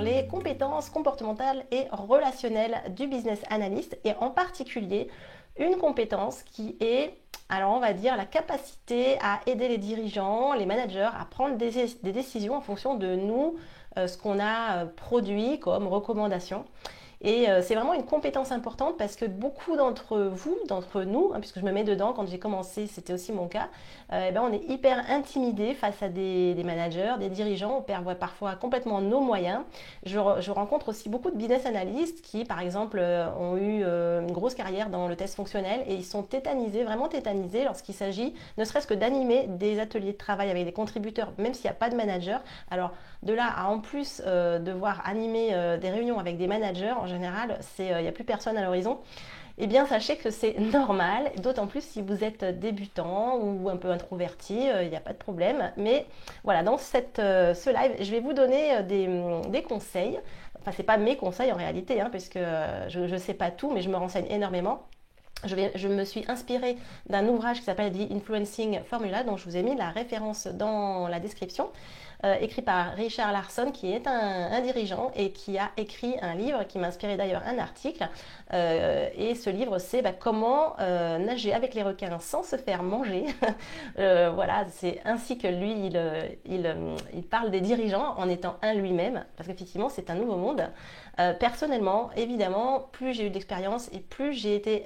les compétences comportementales et relationnelles du business analyst et en particulier une compétence qui est, alors on va dire, la capacité à aider les dirigeants, les managers à prendre des décisions en fonction de nous, ce qu'on a produit comme recommandation. Et c'est vraiment une compétence importante parce que beaucoup d'entre vous, d'entre nous, puisque je me mets dedans, quand j'ai commencé, c'était aussi mon cas, on est hyper intimidé face à des managers, des dirigeants, on perd parfois complètement nos moyens. Je rencontre aussi beaucoup de business analysts qui, par exemple, ont eu une grosse carrière dans le test fonctionnel et ils sont tétanisés, vraiment tétanisés lorsqu'il s'agit ne serait-ce que d'animer des ateliers de travail avec des contributeurs, même s'il n'y a pas de manager. Alors de là à en plus devoir animer des réunions avec des managers, en général, il n'y a plus personne à l'horizon. Eh bien, sachez que c'est normal, d'autant plus si vous êtes débutant ou un peu introverti, il n'y a pas de problème. Mais voilà, dans ce live, je vais vous donner des conseils. Enfin, ce n'est pas mes conseils en réalité, puisque je ne sais pas tout, mais je me renseigne énormément. Je me suis inspirée d'un ouvrage qui s'appelle The Influencing Formula, dont je vous ai mis la référence dans la description, écrit par Richard Larson, qui est un dirigeant et qui a écrit un livre qui m'a inspiré d'ailleurs un article. Et ce livre, c'est comment nager avec les requins sans se faire manger. Voilà, c'est ainsi que lui, il parle des dirigeants en étant un lui-même, parce qu'effectivement, c'est un nouveau monde. Personnellement, évidemment, plus j'ai eu d'expérience et plus j'ai été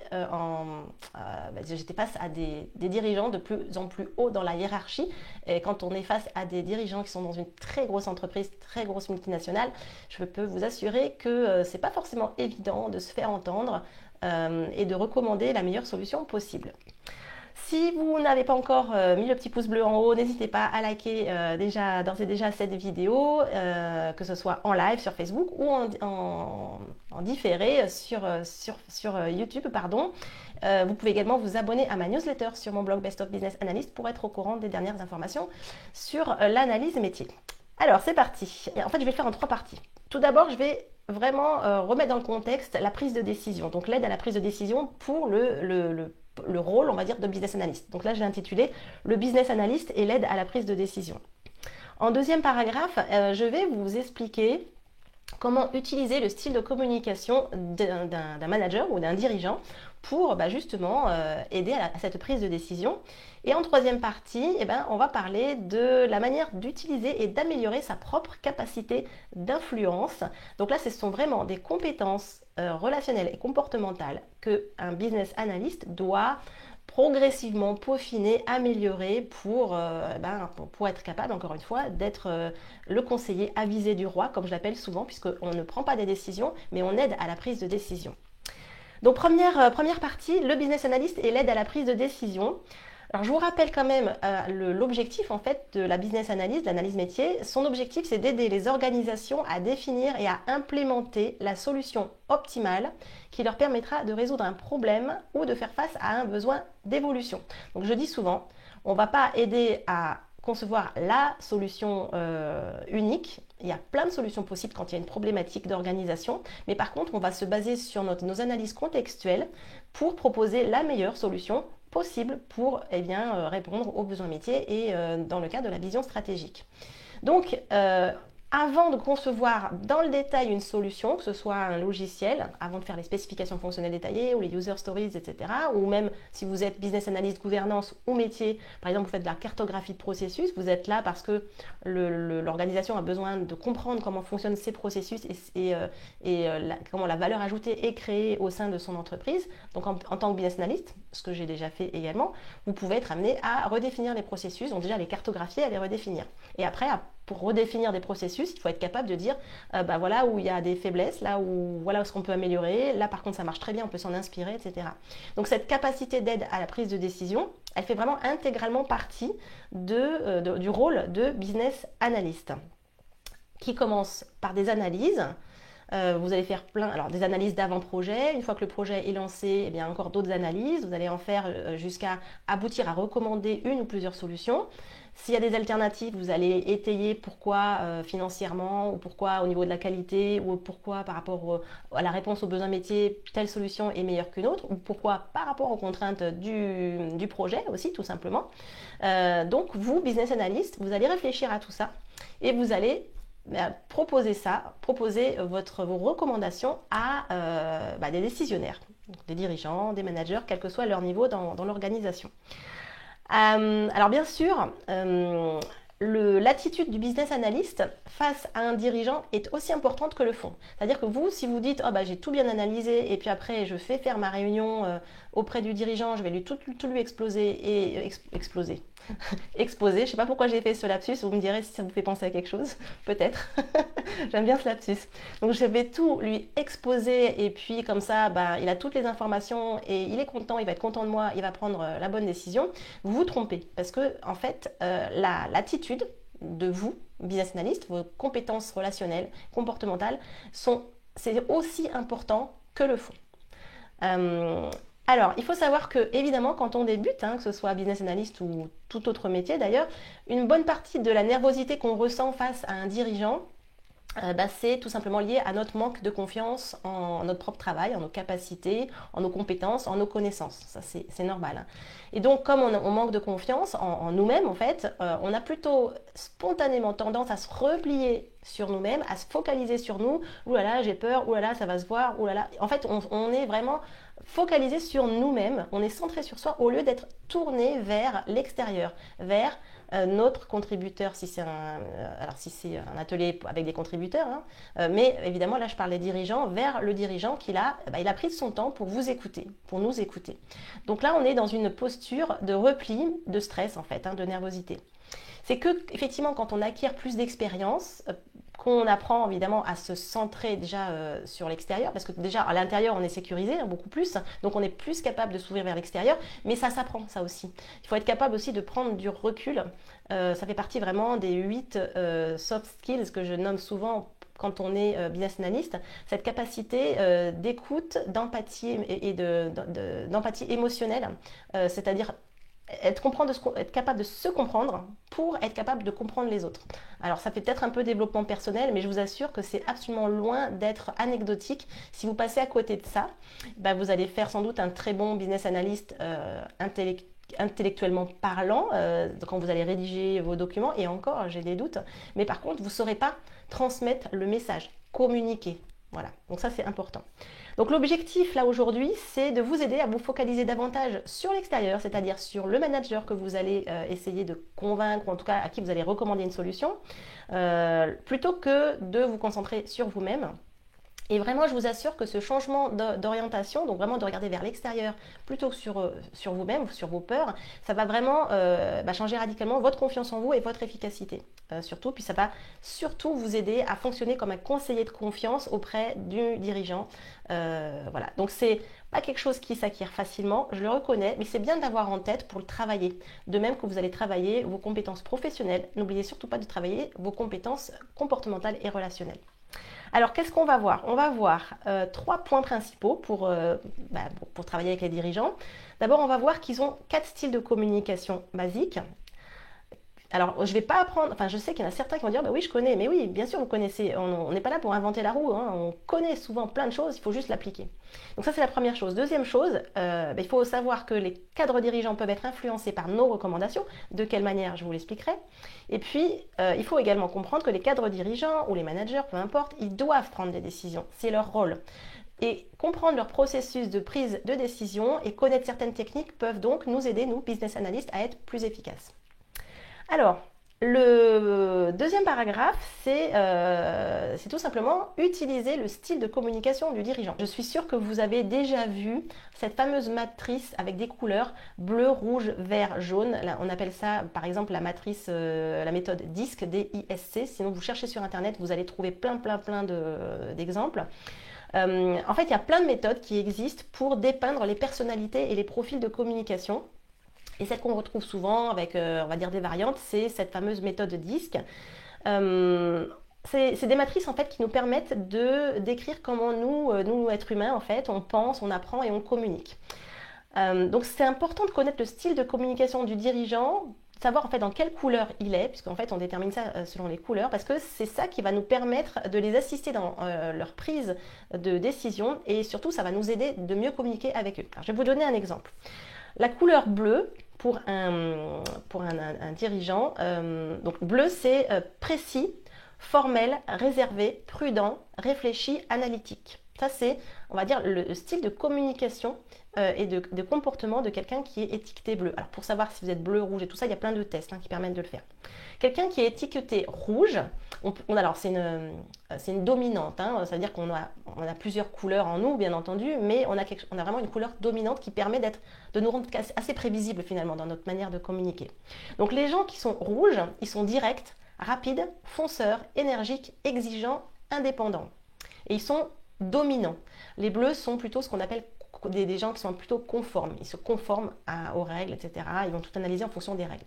j'étais face à des dirigeants de plus en plus haut dans la hiérarchie. Et quand on est face à des dirigeants qui sont dans une très grosse entreprise, très grosse multinationale, je peux vous assurer que c'est pas forcément évident de se faire entendre et de recommander la meilleure solution possible. Si vous n'avez pas encore mis le petit pouce bleu en haut, n'hésitez pas à liker d'ores et déjà cette vidéo, que ce soit en live sur Facebook ou en différé sur YouTube, pardon. Vous pouvez également vous abonner à ma newsletter sur mon blog Best of Business Analyst pour être au courant des dernières informations sur l'analyse métier. Alors, c'est parti. Et en fait, je vais le faire en 3 parties. Tout d'abord, je vais vraiment remettre dans le contexte la prise de décision, donc l'aide à la prise de décision pour le rôle, on va dire, de business analyst. Donc là, j'ai intitulé le business analyst et l'aide à la prise de décision. En deuxième paragraphe, je vais vous expliquer comment utiliser le style de communication d'un manager ou d'un dirigeant pour justement aider à cette prise de décision. Et en troisième partie, on va parler de la manière d'utiliser et d'améliorer sa propre capacité d'influence. Donc là, ce sont vraiment des compétences relationnelles et comportementales qu'un business analyst doit progressivement peaufiner, améliorer pour être capable, encore une fois, d'être le conseiller avisé du roi, comme je l'appelle souvent, puisqu'on ne prend pas des décisions, mais on aide à la prise de décision. Donc première partie, le business analyst et l'aide à la prise de décision. Alors je vous rappelle quand même l'objectif en fait de la business analyst, l'analyse métier. Son objectif, c'est d'aider les organisations à définir et à implémenter la solution optimale qui leur permettra de résoudre un problème ou de faire face à un besoin d'évolution. Donc je dis souvent, on ne va pas aider à concevoir la solution unique. Il y a plein de solutions possibles quand il y a une problématique d'organisation, mais par contre, on va se baser sur nos analyses contextuelles pour proposer la meilleure solution possible pour répondre aux besoins métiers et dans le cadre de la vision stratégique. Donc, avant de concevoir dans le détail une solution, que ce soit un logiciel, avant de faire les spécifications fonctionnelles détaillées ou les user stories, etc., ou même si vous êtes business analyst, gouvernance ou métier, par exemple vous faites de la cartographie de processus, vous êtes là parce que l'organisation a besoin de comprendre comment fonctionnent ces processus et comment la valeur ajoutée est créée au sein de son entreprise. Donc en tant que business analyst, ce que j'ai déjà fait également, vous pouvez être amené à redéfinir les processus, donc déjà les cartographier, à les redéfinir. Et après, pour redéfinir des processus, il faut être capable de dire voilà où il y a des faiblesses, là où voilà ce qu'on peut améliorer, là par contre ça marche très bien, on peut s'en inspirer, etc. Donc cette capacité d'aide à la prise de décision, elle fait vraiment intégralement partie du rôle de business analyst, qui commence par des analyses. Vous allez faire des analyses d'avant-projet. Une fois que le projet est lancé, encore d'autres analyses. Vous allez en faire jusqu'à aboutir à recommander une ou plusieurs solutions. S'il y a des alternatives, vous allez étayer pourquoi financièrement, ou pourquoi au niveau de la qualité, ou pourquoi par rapport à la réponse aux besoins métiers, telle solution est meilleure qu'une autre, ou pourquoi par rapport aux contraintes du projet aussi, tout simplement. Donc vous, business analyst, vous allez réfléchir à tout ça et vous allez proposez ça, proposez vos recommandations à des décisionnaires, des dirigeants, des managers, quel que soit leur niveau dans l'organisation. Alors bien sûr, l'attitude du business analyst face à un dirigeant est aussi importante que le fond. C'est-à-dire que vous, si vous dites « Oh j'ai tout bien analysé et puis après je fais faire ma réunion auprès du dirigeant, je vais tout lui exploser et exposer. Je ne sais pas pourquoi j'ai fait ce lapsus, vous me direz si ça vous fait penser à quelque chose, peut-être. J'aime bien ce lapsus. Donc je vais tout lui exposer et puis comme ça, il a toutes les informations et il est content, il va être content de moi, il va prendre la bonne décision. Vous vous trompez parce que en fait, l'attitude de vous, business analyst, vos compétences relationnelles, comportementales, c'est aussi important que le fond. Alors, il faut savoir que, évidemment, quand on débute, que ce soit business analyst ou tout autre métier d'ailleurs, une bonne partie de la nervosité qu'on ressent face à un dirigeant, c'est tout simplement lié à notre manque de confiance en notre propre travail, en nos capacités, en nos compétences, en nos connaissances. Ça, c'est normal. Et donc, comme on manque de confiance en nous-mêmes, en fait, on a plutôt spontanément tendance à se replier sur nous-mêmes, à se focaliser sur nous. Ouh là là, j'ai peur, ouh là là, ça va se voir, ouh là là. En fait, on est vraiment focalisé sur nous-mêmes, on est centré sur soi au lieu d'être tourné vers l'extérieur, vers notre contributeur, si c'est un atelier avec des contributeurs, mais évidemment là je parle des dirigeants, vers le dirigeant il a pris son temps pour vous écouter, pour nous écouter. Donc là on est dans une posture de repli, de stress en fait, de nervosité. C'est que effectivement quand on acquiert plus d'expérience, qu'on apprend évidemment à se centrer déjà sur l'extérieur, parce que déjà à l'intérieur on est sécurisé beaucoup plus, donc on est plus capable de s'ouvrir vers l'extérieur, mais ça s'apprend ça aussi. Il faut être capable aussi de prendre du recul, ça fait partie vraiment des 8 soft skills que je nomme souvent quand on est business analyst, cette capacité d'écoute, d'empathie et d'empathie émotionnelle, c'est-à-dire être capable de se comprendre pour être capable de comprendre les autres. Alors ça fait peut-être un peu développement personnel, mais je vous assure que c'est absolument loin d'être anecdotique. Si vous passez à côté de ça, vous allez faire sans doute un très bon business analyst intellectuellement parlant quand vous allez rédiger vos documents, et encore j'ai des doutes, mais par contre vous ne saurez pas transmettre le message, communiquer. Voilà, donc ça c'est important. Donc l'objectif là aujourd'hui, c'est de vous aider à vous focaliser davantage sur l'extérieur, c'est-à-dire sur le manager que vous allez essayer de convaincre, ou en tout cas à qui vous allez recommander une solution, plutôt que de vous concentrer sur vous-même. Et vraiment, je vous assure que ce changement d'orientation, donc vraiment de regarder vers l'extérieur plutôt que sur vous-même, sur vos peurs, ça va vraiment changer radicalement votre confiance en vous et votre efficacité. Surtout, puis ça va surtout vous aider à fonctionner comme un conseiller de confiance auprès du dirigeant. Voilà, donc c'est pas quelque chose qui s'acquiert facilement, je le reconnais, mais c'est bien de l'avoir en tête pour le travailler. De même que vous allez travailler vos compétences professionnelles, n'oubliez surtout pas de travailler vos compétences comportementales et relationnelles. Alors, qu'est-ce qu'on va voir? On va voir 3 points principaux pour travailler avec les dirigeants. D'abord, on va voir qu'ils ont 4 styles de communication basiques. Alors, je ne vais pas apprendre, enfin je sais qu'il y en a certains qui vont dire « oui, je connais », mais oui, bien sûr, vous connaissez, on n'est pas là pour inventer la roue, on connaît souvent plein de choses, il faut juste l'appliquer. Donc ça, c'est la première chose. Deuxième chose, il faut savoir que les cadres dirigeants peuvent être influencés par nos recommandations. De quelle manière, je vous l'expliquerai. Et puis, il faut également comprendre que les cadres dirigeants ou les managers, peu importe, ils doivent prendre des décisions, c'est leur rôle. Et comprendre leur processus de prise de décision et connaître certaines techniques peuvent donc nous aider, nous, business analysts, à être plus efficaces. Alors, le deuxième paragraphe, c'est tout simplement utiliser le style de communication du dirigeant. Je suis sûre que vous avez déjà vu cette fameuse matrice avec des couleurs bleu, rouge, vert, jaune. Là, on appelle ça par exemple la matrice, la méthode DISC, D-I-S-C. Sinon, vous cherchez sur Internet, vous allez trouver plein d'exemples. En fait, il y a plein de méthodes qui existent pour dépeindre les personnalités et les profils de communication. Et celle qu'on retrouve souvent avec, on va dire, des variantes, c'est cette fameuse méthode DISC. C'est des matrices en fait qui nous permettent de décrire comment nous êtres humains, en fait, on pense, on apprend et on communique. Donc c'est important de connaître le style de communication du dirigeant, savoir en fait dans quelle couleur il est, puisqu'en fait on détermine ça selon les couleurs, parce que c'est ça qui va nous permettre de les assister dans leur prise de décision, et surtout ça va nous aider de mieux communiquer avec eux. Alors, je vais vous donner un exemple. La couleur bleue, pour un dirigeant, donc bleu c'est précis, formel, réservé, prudent, réfléchi, analytique. Ça, c'est, on va dire, le style de communication et de comportement de quelqu'un qui est étiqueté bleu. Alors, pour savoir si vous êtes bleu, rouge et tout ça, il y a plein de tests qui permettent de le faire. Quelqu'un qui est étiqueté rouge, alors c'est une dominante, ça veut dire qu'on a plusieurs couleurs en nous, bien entendu, mais on a vraiment une couleur dominante qui permet de nous rendre assez prévisibles finalement dans notre manière de communiquer. Donc les gens qui sont rouges, ils sont directs, rapides, fonceurs, énergiques, exigeants, indépendants. Et ils sont dominants. Les bleus sont plutôt ce qu'on appelle des gens qui sont plutôt conformes. Ils se conforment aux règles, etc. Ils vont tout analyser en fonction des règles.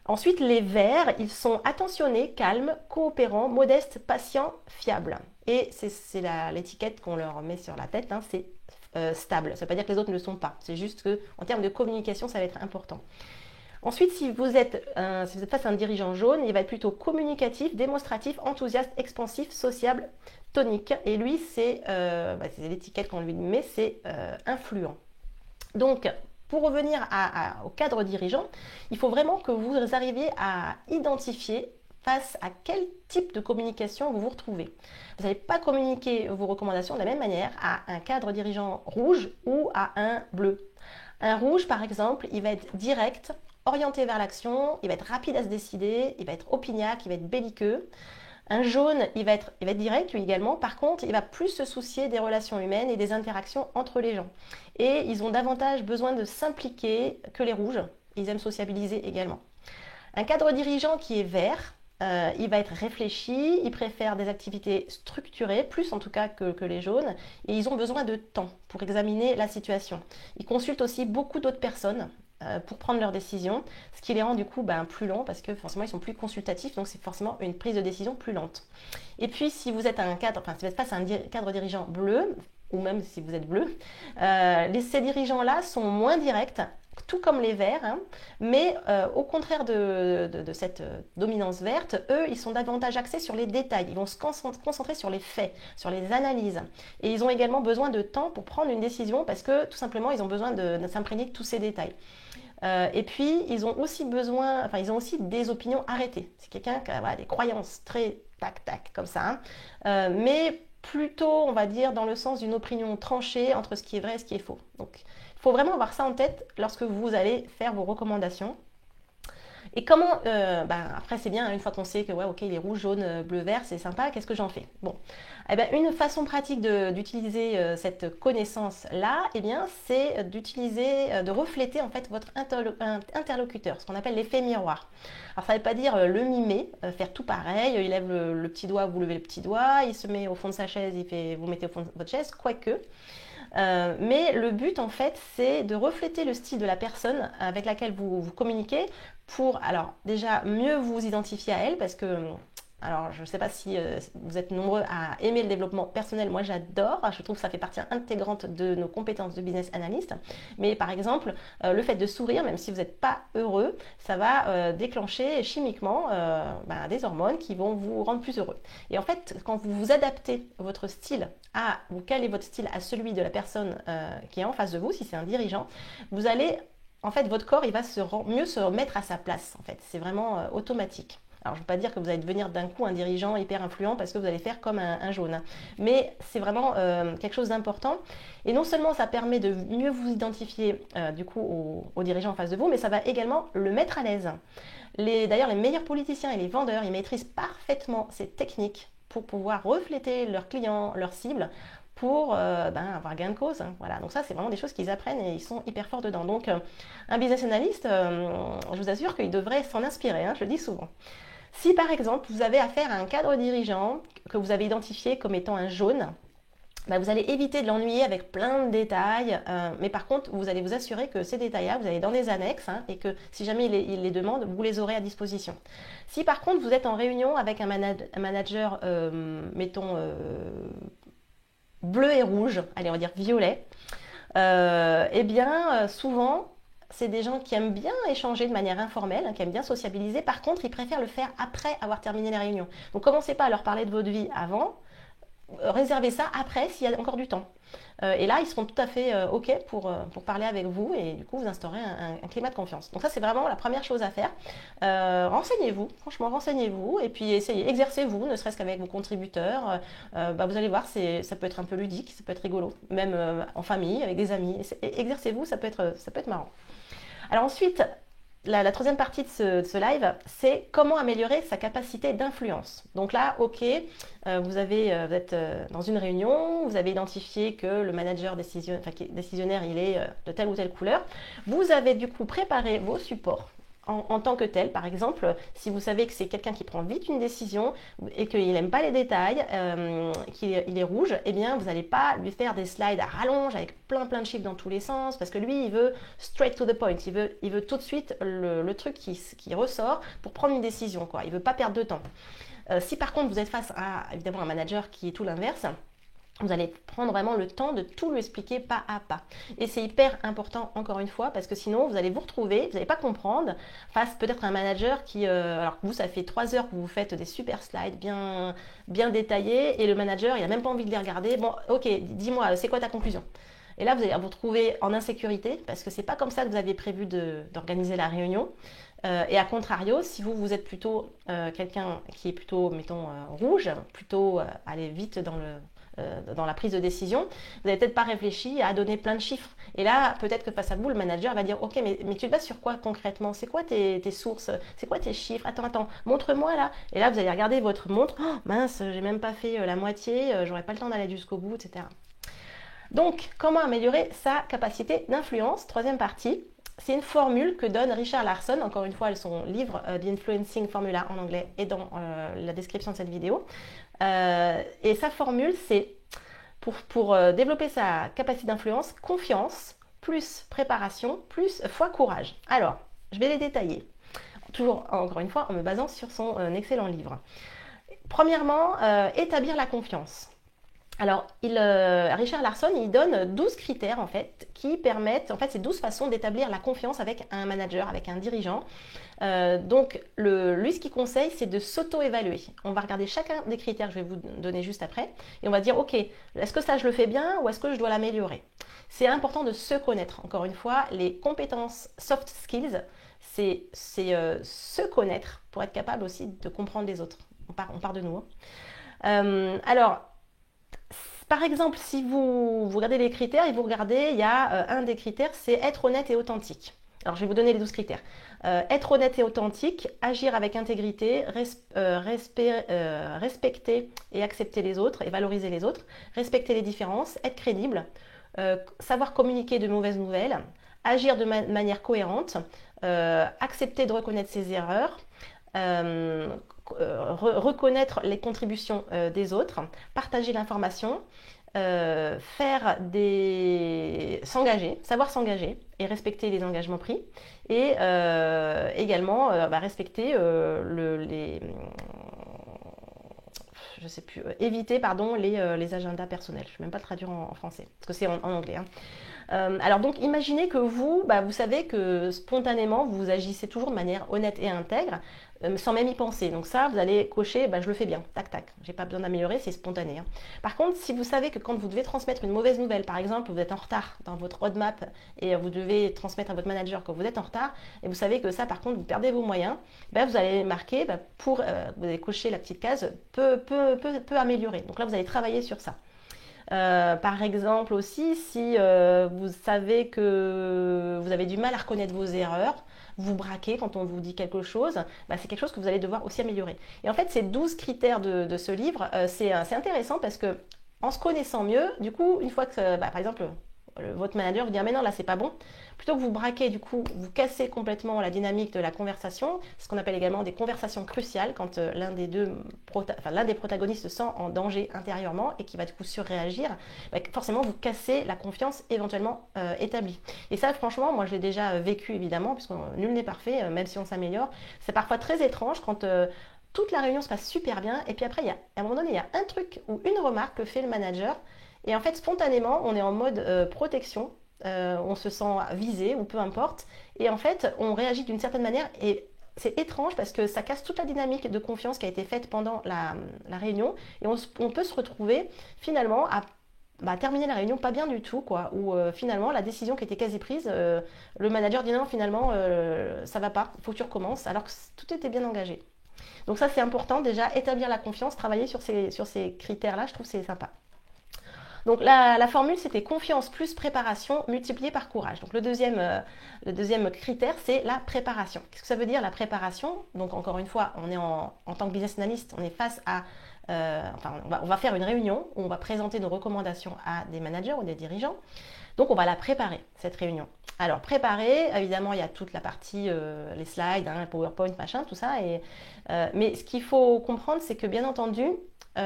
Ensuite, les verts, ils sont attentionnés, calmes, coopérants, modestes, patients, fiables. Et c'est l'étiquette qu'on leur met sur la tête, c'est stable. Ça ne veut pas dire que les autres ne le sont pas. C'est juste qu'en termes de communication, ça va être important. Ensuite, si vous êtes face à un dirigeant jaune, il va être plutôt communicatif, démonstratif, enthousiaste, expansif, sociable, tonique. Et lui, c'est l'étiquette qu'on lui met, c'est influent. Donc, pour revenir au cadre dirigeant, il faut vraiment que vous arriviez à identifier face à quel type de communication vous vous retrouvez. Vous n'allez pas communiquer vos recommandations de la même manière à un cadre dirigeant rouge ou à un bleu. Un rouge, par exemple, il va être direct, orienté vers l'action, il va être rapide à se décider, il va être opiniâque, il va être belliqueux. Un jaune, il va être direct lui également. Par contre, il va plus se soucier des relations humaines et des interactions entre les gens. Et ils ont davantage besoin de s'impliquer que les rouges. Ils aiment sociabiliser également. Un cadre dirigeant qui est vert, il va être réfléchi, il préfère des activités structurées, plus en tout cas que les jaunes, et ils ont besoin de temps pour examiner la situation. Ils consultent aussi beaucoup d'autres personnes pour prendre leurs décisions, ce qui les rend du coup plus lents parce que forcément ils sont plus consultatifs, donc c'est forcément une prise de décision plus lente. Et puis si vous êtes si vous êtes face à un cadre dirigeant bleu, ou même si vous êtes bleu, ces dirigeants-là sont moins directs, tout comme les verts, mais au contraire de cette dominance verte, eux, ils sont davantage axés sur les détails. Ils vont se concentrer sur les faits, sur les analyses. Et ils ont également besoin de temps pour prendre une décision parce que tout simplement, ils ont besoin de s'imprégner de tous ces détails. Et puis, ils ont aussi des opinions arrêtées. C'est quelqu'un qui a des croyances très tac-tac comme ça, mais plutôt, on va dire, dans le sens d'une opinion tranchée entre ce qui est vrai et ce qui est faux. Donc, il faut vraiment avoir ça en tête lorsque vous allez faire vos recommandations. Et comment, après c'est bien, une fois qu'on sait que ok, il est rouge, jaune, bleu, vert, c'est sympa, qu'est-ce que j'en fais? Bon, une façon pratique d'utiliser cette connaissance-là, c'est de refléter en fait votre interlocuteur, ce qu'on appelle l'effet miroir. Alors ça ne veut pas dire le mimer, faire tout pareil, il lève le petit doigt, vous levez le petit doigt, il se met au fond de sa chaise, vous mettez au fond de votre chaise, quoique. Mais le but en fait c'est de refléter le style de la personne avec laquelle vous communiquez pour alors déjà mieux vous identifier à elle parce que alors je ne sais pas si vous êtes nombreux à aimer le développement personnel, moi j'adore, je trouve que ça fait partie intégrante de nos compétences de business analyst, mais par exemple le fait de sourire même si vous n'êtes pas heureux, ça va déclencher chimiquement des hormones qui vont vous rendre plus heureux. Et en fait quand vous adaptez votre style vous calez votre style à celui de la personne qui est en face de vous, si c'est un dirigeant, vous allez en fait votre corps il va mieux se remettre à sa place en fait, c'est vraiment automatique. Alors, je ne veux pas dire que vous allez devenir d'un coup un dirigeant hyper influent parce que vous allez faire comme un jaune. Mais c'est vraiment quelque chose d'important. Et non seulement ça permet de mieux vous identifier du coup aux dirigeants en face de vous, mais ça va également le mettre à l'aise. D'ailleurs, les meilleurs politiciens et les vendeurs, ils maîtrisent parfaitement ces techniques pour pouvoir refléter leurs clients, leurs cibles, pour avoir gain de cause. Voilà. Donc ça, c'est vraiment des choses qu'ils apprennent et ils sont hyper forts dedans. Donc, un business analyst, je vous assure qu'il devrait s'en inspirer, je le dis souvent. Si par exemple vous avez affaire à un cadre dirigeant que vous avez identifié comme étant un jaune, vous allez éviter de l'ennuyer avec plein de détails, mais par contre vous allez vous assurer que ces détails-là, vous allez dans des annexes et que si jamais il les demande, vous les aurez à disposition. Si par contre vous êtes en réunion avec un manager, mettons bleu et rouge, allez on va dire violet, souvent c'est des gens qui aiment bien échanger de manière informelle, qui aiment bien sociabiliser. Par contre, ils préfèrent le faire après avoir terminé la réunion. Donc, commencez pas à leur parler de votre vie avant. réserver ça après s'il y a encore du temps. Et là, ils seront tout à fait OK pour parler avec vous et du coup, vous instaurez un climat de confiance. Donc ça, c'est vraiment la première chose à faire. Renseignez-vous, franchement, renseignez-vous et puis essayez, exercez-vous, ne serait-ce qu'avec vos contributeurs. Vous allez voir, ça peut être un peu ludique, ça peut être rigolo, même en famille, avec des amis. Exercez-vous, ça peut être marrant. Alors ensuite, la troisième partie de ce live, c'est comment améliorer sa capacité d'influence. Donc là, OK, vous êtes dans une réunion, vous avez identifié que le manager décisionnaire, il est de telle ou telle couleur. Vous avez du coup préparé vos supports en tant que tel. Par exemple, si vous savez que c'est quelqu'un qui prend vite une décision et qu'il n'aime pas les détails, qu'il est rouge, eh bien, vous n'allez pas lui faire des slides à rallonge avec plein de chiffres dans tous les sens, parce que lui, il veut straight to the point. Il veut tout de suite le truc qui ressort pour prendre une décision, quoi. Il ne veut pas perdre de temps. Si par contre, vous êtes face à, évidemment, un manager qui est tout l'inverse, vous allez prendre vraiment le temps de tout lui expliquer pas à pas. Et c'est hyper important, encore une fois, parce que sinon, vous allez vous retrouver, vous n'allez pas comprendre, face peut-être à un manager qui, alors que vous, ça fait 3 heures que vous faites des super slides bien détaillés, et le manager, il n'a même pas envie de les regarder. Bon, ok, dis-moi, c'est quoi ta conclusion? Et là, vous allez vous retrouver en insécurité, parce que c'est pas comme ça que vous aviez prévu d'organiser la réunion. Et à contrario, si vous êtes plutôt quelqu'un qui est plutôt, mettons, rouge, plutôt aller vite dans la prise de décision, vous n'avez peut-être pas réfléchi à donner plein de chiffres. Et là, peut-être que face à vous, le manager va dire, ok, mais tu te bases sur quoi concrètement? C'est quoi tes sources? C'est quoi tes chiffres? Attends, montre-moi là. Et là, vous allez regarder votre montre. Oh, mince, j'ai même pas fait la moitié, j'aurais pas le temps d'aller jusqu'au bout, etc. Donc, comment améliorer sa capacité d'influence? Troisième partie. C'est une formule que donne Richard Larson, encore une fois, son livre The Influencing Formula en anglais est dans la description de cette vidéo. Et sa formule, c'est pour développer sa capacité d'influence, confiance, plus préparation, plus fois courage. Alors, je vais les détailler. Toujours, encore une fois, en me basant sur son excellent livre. Premièrement, établir la confiance. Alors, Richard Larson, il donne 12 critères, en fait, qui permettent, en fait, c'est 12 façons d'établir la confiance avec un manager, avec un dirigeant. Donc, lui, ce qu'il conseille, c'est de s'auto-évaluer. On va regarder chacun des critères que je vais vous donner juste après, et on va dire, ok, est-ce que ça, je le fais bien, ou est-ce que je dois l'améliorer? C'est important de se connaître. Encore une fois, les compétences soft skills, c'est se connaître pour être capable aussi de comprendre les autres. On part de nous. Alors, par exemple, si vous regardez les critères et vous regardez, il y a un des critères, c'est être honnête et authentique. Alors, je vais vous donner les 12 critères. Être honnête et authentique, agir avec intégrité, respecter et accepter les autres et valoriser les autres, respecter les différences, être crédible, savoir communiquer de mauvaises nouvelles, agir de manière cohérente, accepter de reconnaître ses erreurs, reconnaître les contributions des autres, partager l'information, savoir s'engager et respecter les engagements pris, et également respecter éviter les agendas personnels. Je ne vais même pas le traduire en français, parce que c'est en anglais. Hein. Alors donc imaginez que vous savez que spontanément vous agissez toujours de manière honnête et intègre, sans même y penser. Donc ça, vous allez cocher, je le fais bien, tac tac, j'ai pas besoin d'améliorer, c'est spontané. Hein. Par contre, si vous savez que quand vous devez transmettre une mauvaise nouvelle, par exemple, vous êtes en retard dans votre roadmap et vous devez transmettre à votre manager que vous êtes en retard, et vous savez que ça, par contre, vous perdez vos moyens, vous allez marquer, vous allez cocher la petite case peut améliorer. Donc là, vous allez travailler sur ça. Par exemple aussi, si vous savez que vous avez du mal à reconnaître vos erreurs, vous braquez quand on vous dit quelque chose, c'est quelque chose que vous allez devoir aussi améliorer. Et en fait, ces 12 critères de ce livre, c'est intéressant parce que en se connaissant mieux, du coup, une fois que, par exemple, votre manager vous dit « Ah mais non, là c'est pas bon », plutôt que vous braquez, du coup, vous cassez complètement la dynamique de la conversation, ce qu'on appelle également des conversations cruciales, quand l'un des protagonistes se sent en danger intérieurement et qui va du coup surréagir, forcément vous cassez la confiance éventuellement établie. Et ça, franchement, moi je l'ai déjà vécu évidemment, puisque nul n'est parfait, même si on s'améliore. C'est parfois très étrange quand toute la réunion se passe super bien, et puis après, à un moment donné, il y a un truc ou une remarque que fait le manager, et en fait, spontanément, on est en mode protection, on se sent visé ou peu importe, et en fait, on réagit d'une certaine manière, et c'est étrange parce que ça casse toute la dynamique de confiance qui a été faite pendant la réunion et on peut se retrouver finalement à terminer la réunion pas bien du tout, quoi, où finalement la décision qui était quasi prise, le manager dit non, finalement ça va pas, il faut que tu recommences, alors que tout était bien engagé. Donc ça c'est important déjà, établir la confiance, travailler sur ces critères-là, je trouve que c'est sympa. Donc la formule, c'était confiance plus préparation multiplié par courage. Donc le deuxième critère, c'est la préparation. Qu'est-ce que ça veut dire la préparation? Donc encore une fois, on est en tant que business analyst, on est face à... on va faire une réunion où on va présenter nos recommandations à des managers ou des dirigeants. Donc on va la préparer, cette réunion. Alors préparer, évidemment, il y a toute la partie, les slides, hein, PowerPoint, machin, tout ça. Mais ce qu'il faut comprendre, c'est que bien entendu, il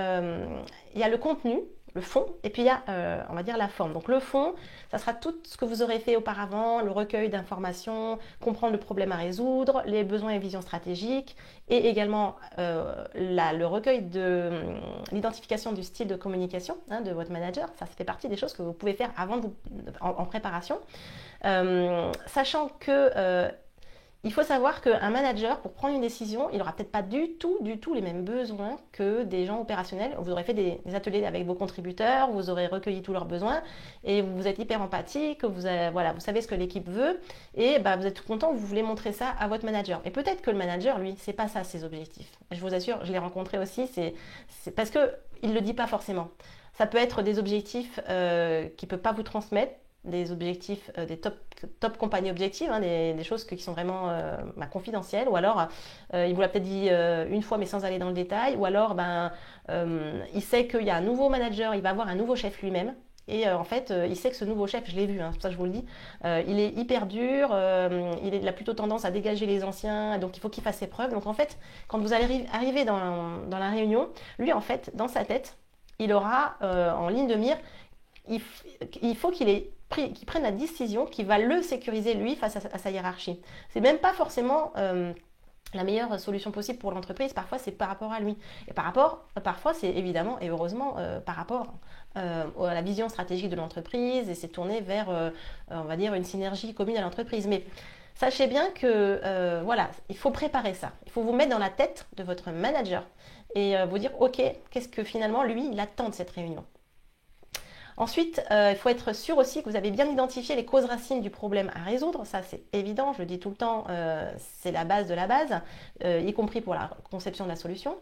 y a le contenu, le fond, et puis il y a, on va dire, la forme. Donc le fond, ça sera tout ce que vous aurez fait auparavant, le recueil d'informations, comprendre le problème à résoudre, les besoins et visions stratégiques, et également le recueil de l'identification du style de communication, hein, de votre manager. Ça fait partie des choses que vous pouvez faire avant en préparation. Sachant que il faut savoir qu'un manager, pour prendre une décision, il n'aura peut-être pas du tout les mêmes besoins que des gens opérationnels. Vous aurez fait des ateliers avec vos contributeurs, vous aurez recueilli tous leurs besoins et vous êtes hyper empathique, vous savez ce que l'équipe veut et vous êtes tout content, vous voulez montrer ça à votre manager. Et peut-être que le manager, lui, c'est pas ça ses objectifs. Je vous assure, je l'ai rencontré aussi, c'est parce qu'il ne le dit pas forcément. Ça peut être des objectifs qu'il ne peut pas vous transmettre, des objectifs, des top compagnie objectifs, hein, des choses qui sont vraiment confidentielles, ou alors il vous l'a peut-être dit une fois mais sans aller dans le détail, ou alors il sait qu'il y a un nouveau manager, il va avoir un nouveau chef lui-même, et en fait il sait que ce nouveau chef, je l'ai vu, hein, c'est pour ça que je vous le dis, il est hyper dur, il a plutôt tendance à dégager les anciens, donc il faut qu'il fasse ses preuves. Donc en fait, quand vous allez arriver dans la réunion, lui en fait, dans sa tête, il aura en ligne de mire, il faut qu'il prenne la décision qui va le sécuriser lui face à sa hiérarchie. C'est même pas forcément la meilleure solution possible pour l'entreprise. Parfois c'est par rapport à lui. Et parfois c'est évidemment et heureusement par rapport à la vision stratégique de l'entreprise, et c'est tourné vers on va dire une synergie commune à l'entreprise. Mais sachez bien que voilà, il faut préparer ça. Il faut vous mettre dans la tête de votre manager et vous dire ok, qu'est-ce que finalement lui il attend de cette réunion. Ensuite, il faut être sûr aussi que vous avez bien identifié les causes racines du problème à résoudre. Ça, c'est évident, je le dis tout le temps, c'est la base de la base, y compris pour la conception de la solution.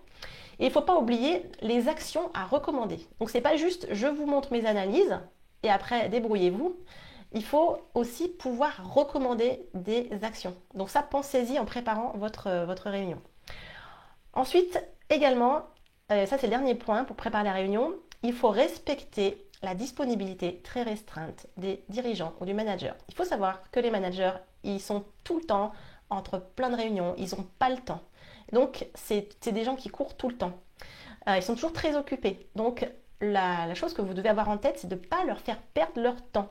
Et il ne faut pas oublier les actions à recommander. Donc, ce n'est pas juste « je vous montre mes analyses et après, débrouillez-vous ». Il faut aussi pouvoir recommander des actions. Donc ça, pensez-y en préparant votre réunion. Ensuite, également, ça c'est le dernier point pour préparer la réunion, il faut respecter la disponibilité très restreinte des dirigeants ou du manager. Il faut savoir que les managers, ils sont tout le temps entre plein de réunions, ils n'ont pas le temps. Donc, c'est des gens qui courent tout le temps. Ils sont toujours très occupés. Donc, la chose que vous devez avoir en tête, c'est de ne pas leur faire perdre leur temps.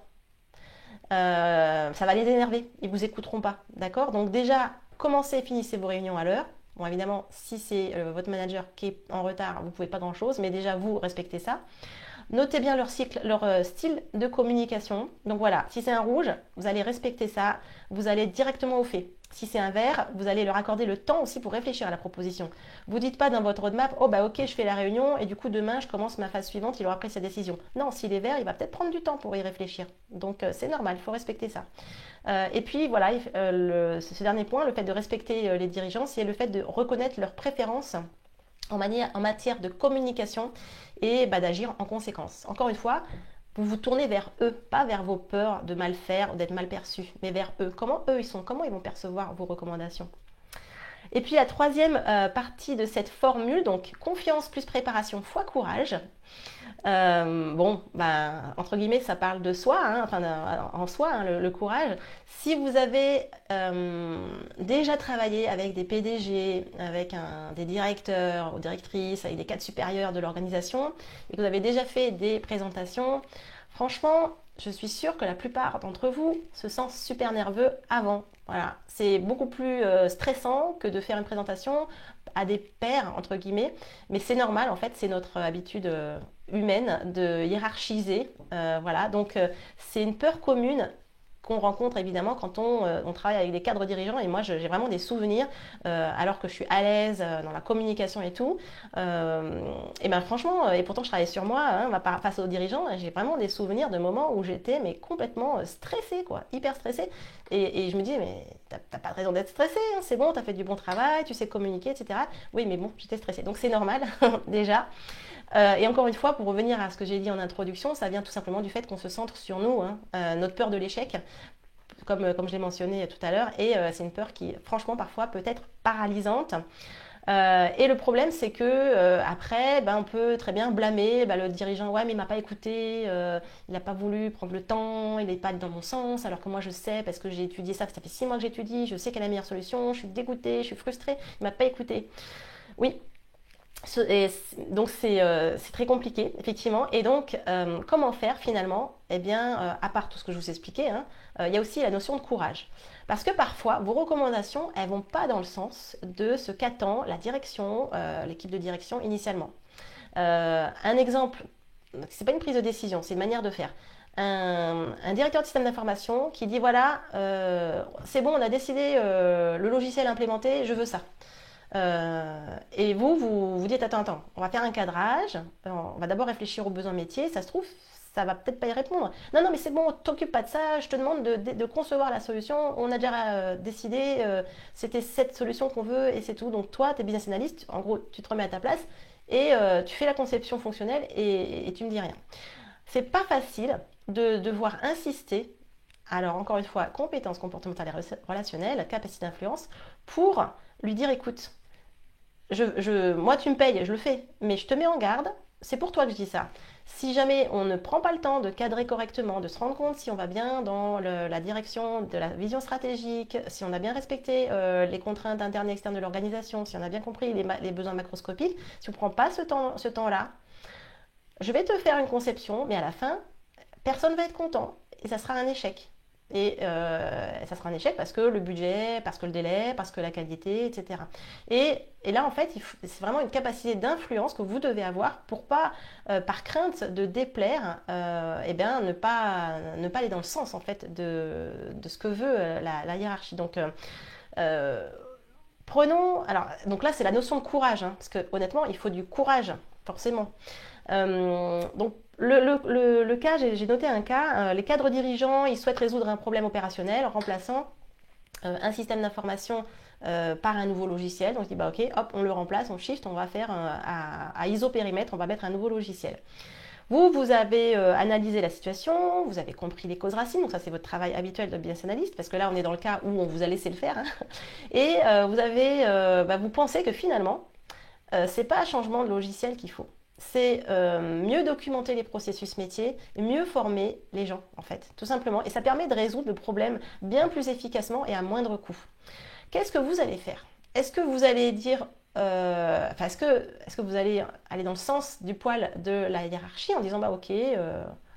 Ça va les énerver, ils ne vous écouteront pas. D'accord? Donc déjà, commencez et finissez vos réunions à l'heure. Bon, évidemment, si c'est votre manager qui est en retard, vous ne pouvez pas grand-chose, mais déjà, vous respectez ça. Notez bien leur style de communication. Donc voilà, si c'est un rouge, vous allez respecter ça, vous allez directement au fait. Si c'est un vert, vous allez leur accorder le temps aussi pour réfléchir à la proposition. Vous ne dites pas dans votre roadmap, oh bah ok, je fais la réunion et du coup demain je commence ma phase suivante, il aura pris sa décision. Non, s'il est vert, il va peut-être prendre du temps pour y réfléchir. Donc c'est normal, il faut respecter ça. Et puis voilà, ce dernier point, le fait de respecter les dirigeants, c'est le fait de reconnaître leurs préférences en matière de communication et d'agir en conséquence. Encore une fois, vous vous tournez vers eux, pas vers vos peurs de mal faire ou d'être mal perçus, mais vers eux. Comment eux ils sont, comment ils vont percevoir vos recommandations. Et puis la troisième partie de cette formule, donc confiance plus préparation fois courage. Entre guillemets, ça parle de soi, hein, en soi, hein, le courage. Si vous avez déjà travaillé avec des PDG, avec des directeurs ou directrices, avec des cadres supérieurs de l'organisation, et que vous avez déjà fait des présentations, franchement, je suis sûre que la plupart d'entre vous se sentent super nerveux avant. Voilà, c'est beaucoup plus stressant que de faire une présentation à des pairs, entre guillemets, mais c'est normal, en fait, c'est notre habitude humaine de hiérarchiser. Voilà, donc c'est une peur commune qu'on rencontre évidemment quand on travaille avec des cadres dirigeants. Et moi, j'ai vraiment des souvenirs, alors que je suis à l'aise dans la communication et tout. Et ben franchement, et pourtant je travaille sur moi, hein, face aux dirigeants, j'ai vraiment des souvenirs de moments où j'étais mais complètement stressée, quoi, hyper stressée. Et je me dis, mais t'as pas de raison d'être stressée, hein, c'est bon, t'as fait du bon travail, tu sais communiquer, etc. Oui, mais bon, j'étais stressée. Donc c'est normal, déjà. Et encore une fois, pour revenir à ce que j'ai dit en introduction, ça vient tout simplement du fait qu'on se centre sur nous, hein, notre peur de l'échec, comme je l'ai mentionné tout à l'heure, et c'est une peur qui, franchement, parfois peut être paralysante. Et le problème, c'est que après, on peut très bien blâmer le dirigeant. Ouais, mais il m'a pas écouté, il n'a pas voulu prendre le temps, il n'est pas allé dans mon sens, alors que moi je sais parce que j'ai étudié ça, ça fait 6 mois que j'étudie, je sais quelle est la meilleure solution, je suis dégoûtée, je suis frustrée, il m'a pas écouté. Oui, donc c'est très compliqué, effectivement. Et donc, comment faire finalement? Eh bien, à part tout ce que je vous ai expliqué, hein, il y a aussi la notion de courage. Parce que parfois, vos recommandations, elles vont pas dans le sens de ce qu'attend la direction, l'équipe de direction initialement. Un exemple, c'est pas une prise de décision, c'est une manière de faire. Un directeur de système d'information qui dit voilà, c'est bon, on a décidé le logiciel implémenté, je veux ça. Et vous dites attends, on va faire un cadrage, on va d'abord réfléchir aux besoins métiers, ça se trouve, ça va peut-être pas y répondre. Non, mais c'est bon, t'occupe pas de ça, je te demande de concevoir la solution, on a déjà décidé, c'était cette solution qu'on veut et c'est tout. Donc toi, tu es business analyst, en gros, tu te remets à ta place et tu fais la conception fonctionnelle et tu me dis rien. C'est pas facile de devoir insister. Alors encore une fois, compétences comportementales et relationnelles, capacité d'influence, pour lui dire écoute, moi tu me payes, je le fais, mais je te mets en garde, c'est pour toi que je dis ça. Si jamais on ne prend pas le temps de cadrer correctement, de se rendre compte si on va bien dans la direction de la vision stratégique, si on a bien respecté les contraintes internes et externes de l'organisation, si on a bien compris les besoins macroscopiques, si on ne prend pas ce temps-là, je vais te faire une conception, mais à la fin, personne ne va être content et ça sera un échec. Et ça sera un échec parce que le budget, parce que le délai, parce que la qualité, etc. Et là, en fait, c'est vraiment une capacité d'influence que vous devez avoir pour pas, par crainte de déplaire, ne pas aller dans le sens en fait de ce que veut la hiérarchie. Donc, prenons. Alors, donc là, c'est la notion de courage, hein, parce que honnêtement, il faut du courage, forcément. Donc, le cas, j'ai noté un cas, les cadres dirigeants, ils souhaitent résoudre un problème opérationnel en remplaçant un système d'information par un nouveau logiciel. Donc, il dit, ok, hop, on le remplace, on shift, on va faire à ISO périmètre, on va mettre un nouveau logiciel. Vous avez analysé la situation, vous avez compris les causes racines, donc ça c'est votre travail habituel de business analyst, parce que là on est dans le cas où on vous a laissé le faire, hein. Et vous pensez que finalement, c'est pas un changement de logiciel qu'il faut. C'est mieux documenter les processus métiers, mieux former les gens, en fait, tout simplement. Et ça permet de résoudre le problème bien plus efficacement et à moindre coût. Qu'est-ce que vous allez faire? Est-ce que vous allez dire, est-ce que vous allez aller dans le sens du poil de la hiérarchie en disant, ok,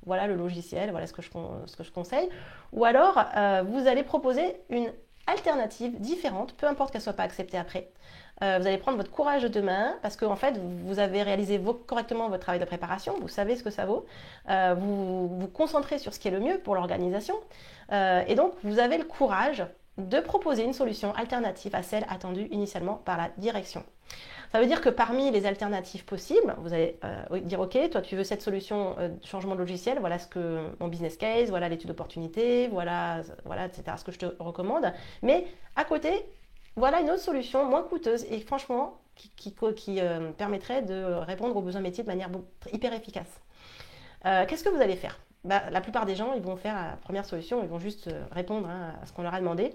voilà le logiciel, voilà ce que je conseille, ou alors vous allez proposer une alternative différente, peu importe qu'elle ne soit pas acceptée après. Vous allez prendre votre courage de main parce que en fait, vous avez réalisé correctement votre travail de préparation, vous savez ce que ça vaut, vous vous concentrez sur ce qui est le mieux pour l'organisation et donc vous avez le courage de proposer une solution alternative à celle attendue initialement par la direction. Ça veut dire que parmi les alternatives possibles, vous allez dire ok, toi tu veux cette solution de changement de logiciel, voilà ce que mon business case, voilà l'étude d'opportunité, voilà, etc. ce que je te recommande. Mais à côté, voilà une autre solution moins coûteuse et franchement qui permettrait de répondre aux besoins métiers de manière hyper efficace. Qu'est-ce que vous allez faire? La plupart des gens, ils vont faire la première solution, ils vont juste répondre à ce qu'on leur a demandé.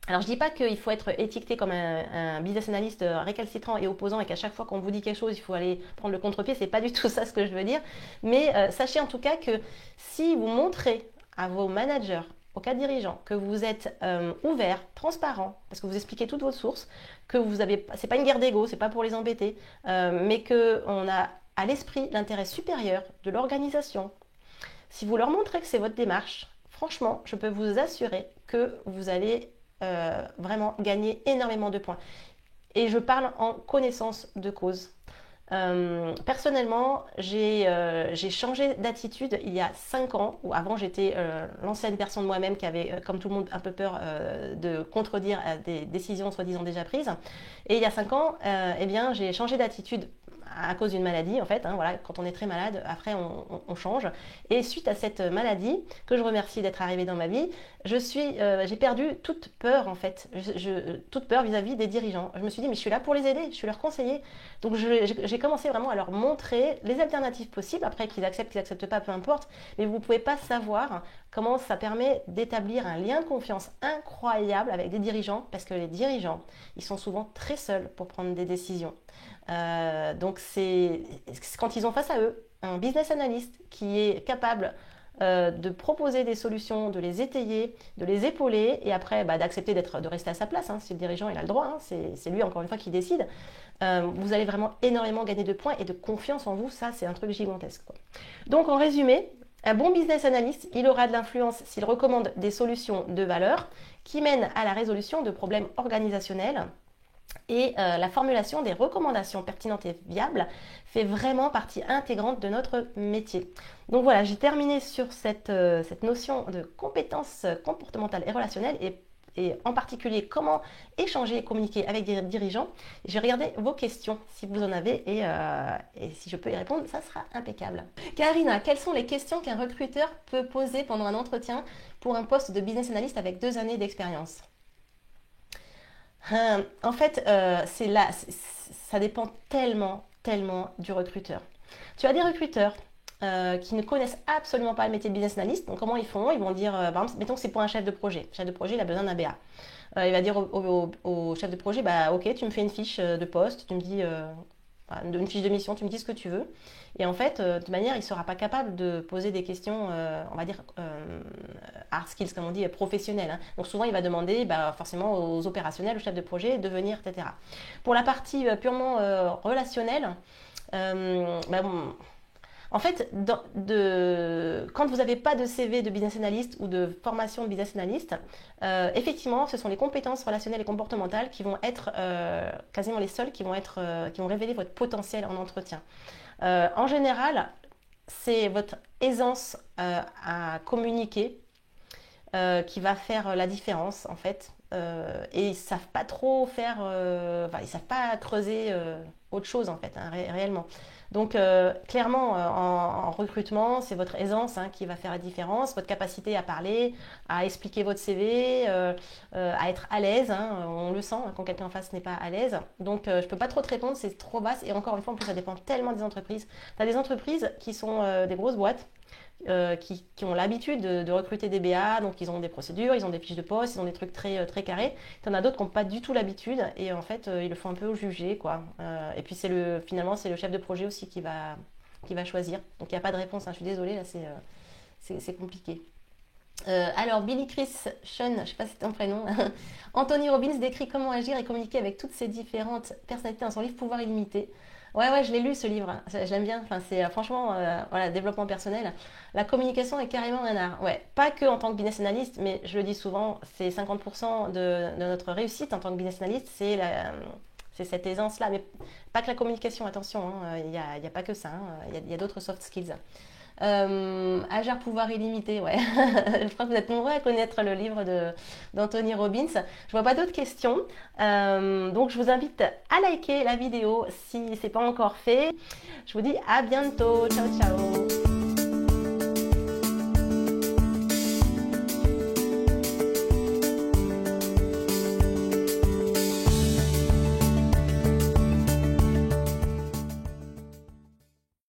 Alors je dis pas qu'il faut être étiqueté comme un business analyst récalcitrant et opposant et qu'à chaque fois qu'on vous dit quelque chose, il faut aller prendre le contre-pied, c'est pas du tout ça ce que je veux dire. Mais sachez en tout cas que si vous montrez à vos managers, aux cadres dirigeants, que vous êtes ouvert, transparent, parce que vous expliquez toutes vos sources, que vous avez, c'est pas une guerre d'ego, c'est pas pour les embêter, mais qu'on a à l'esprit l'intérêt supérieur de l'organisation. Si vous leur montrez que c'est votre démarche, franchement, je peux vous assurer que vous allez vraiment gagner énormément de points. Et je parle en connaissance de cause. Personnellement, j'ai changé d'attitude il y a 5 ans, où avant j'étais l'ancienne personne moi-même qui avait, comme tout le monde, un peu peur de contredire des décisions soi-disant déjà prises. Et il y a 5 ans, eh bien, j'ai changé d'attitude à cause d'une maladie en fait, hein, voilà, quand on est très malade, après on change. Et suite à cette maladie, que je remercie d'être arrivée dans ma vie, j'ai perdu toute peur en fait, toute peur vis-à-vis des dirigeants. Je me suis dit mais je suis là pour les aider, je suis leur conseiller. Donc j'ai commencé vraiment à leur montrer les alternatives possibles, après qu'ils acceptent pas, peu importe, mais vous ne pouvez pas savoir comment ça permet d'établir un lien de confiance incroyable avec des dirigeants, parce que les dirigeants, ils sont souvent très seuls pour prendre des décisions. Donc c'est quand ils ont face à eux un business analyst qui est capable de proposer des solutions, de les étayer, de les épauler et après d'accepter de rester à sa place, hein, si le dirigeant il a le droit, hein, c'est lui encore une fois qui décide, vous allez vraiment énormément gagner de points et de confiance en vous, ça c'est un truc gigantesque, quoi. Donc en résumé, un bon business analyst, il aura de l'influence s'il recommande des solutions de valeur qui mènent à la résolution de problèmes organisationnels. Et la formulation des recommandations pertinentes et viables fait vraiment partie intégrante de notre métier. Donc voilà, j'ai terminé sur cette notion de compétences comportementales et relationnelles et en particulier comment échanger et communiquer avec des dirigeants. Je vais regarder vos questions si vous en avez et si je peux y répondre, ça sera impeccable. Karina, quelles sont les questions qu'un recruteur peut poser pendant un entretien pour un poste de business analyst avec 2 années d'expérience? En fait, ça dépend tellement du recruteur. Tu as des recruteurs qui ne connaissent absolument pas le métier de business analyst. Donc comment ils font? Ils vont dire, par exemple, mettons que c'est pour un chef de projet. Le chef de projet, il a besoin d'un BA. Il va dire au chef de projet, bah ok, tu me fais une fiche de poste, tu me dis une fiche de mission, tu me dis ce que tu veux. Et en fait, de toute manière, il ne sera pas capable de poser des questions, on va dire, hard skills, comme on dit, professionnelles, hein. Donc souvent, il va demander forcément aux opérationnels, au chef de projet, de venir, etc. Pour la partie purement relationnelle, bon, en fait, quand vous n'avez pas de CV de business analyst ou de formation de business analyst, effectivement, ce sont les compétences relationnelles et comportementales qui vont être quasiment les seules qui vont révéler votre potentiel en entretien. En général, c'est votre aisance à communiquer qui va faire la différence en fait. Et ils savent pas trop faire, ils savent pas creuser autre chose en fait, hein, réellement. Donc clairement en recrutement, c'est votre aisance qui va faire la différence, votre capacité à parler, à expliquer votre CV, à être à l'aise, hein, on le sent quand quelqu'un en face n'est pas à l'aise. Donc je peux pas trop te répondre, c'est trop vaste et encore une fois en plus ça dépend tellement des entreprises. Tu as des entreprises qui sont des grosses boîtes. Qui ont l'habitude de recruter des BA, donc ils ont des procédures, ils ont des fiches de poste, ils ont des trucs très, très carrés. Il y en a d'autres qui n'ont pas du tout l'habitude et en fait ils le font un peu au jugé, quoi. Et puis finalement c'est le chef de projet aussi qui va choisir. Donc il n'y a pas de réponse, hein. Je suis désolée, là c'est compliqué. Alors Billy Chris Sean, je ne sais pas si c'est ton prénom, Anthony Robbins décrit comment agir et communiquer avec toutes ces différentes personnalités dans son livre Pouvoir illimité. Ouais, je l'ai lu ce livre, je l'aime bien, enfin, c'est franchement, voilà, développement personnel. La communication est carrément un art, ouais, pas que en tant que business analyst, mais je le dis souvent, c'est 50% de notre réussite en tant que business analyst, c'est cette aisance-là, mais pas que la communication, attention, hein, il n'y a pas que ça, hein, il y a d'autres soft skills. Agir pouvoir illimité, ouais. Je crois que vous êtes nombreux à connaître le livre d'Anthony Robbins. Je vois pas d'autres questions. Donc je vous invite à liker la vidéo si c'est pas encore fait. Je vous dis à bientôt. Ciao, ciao.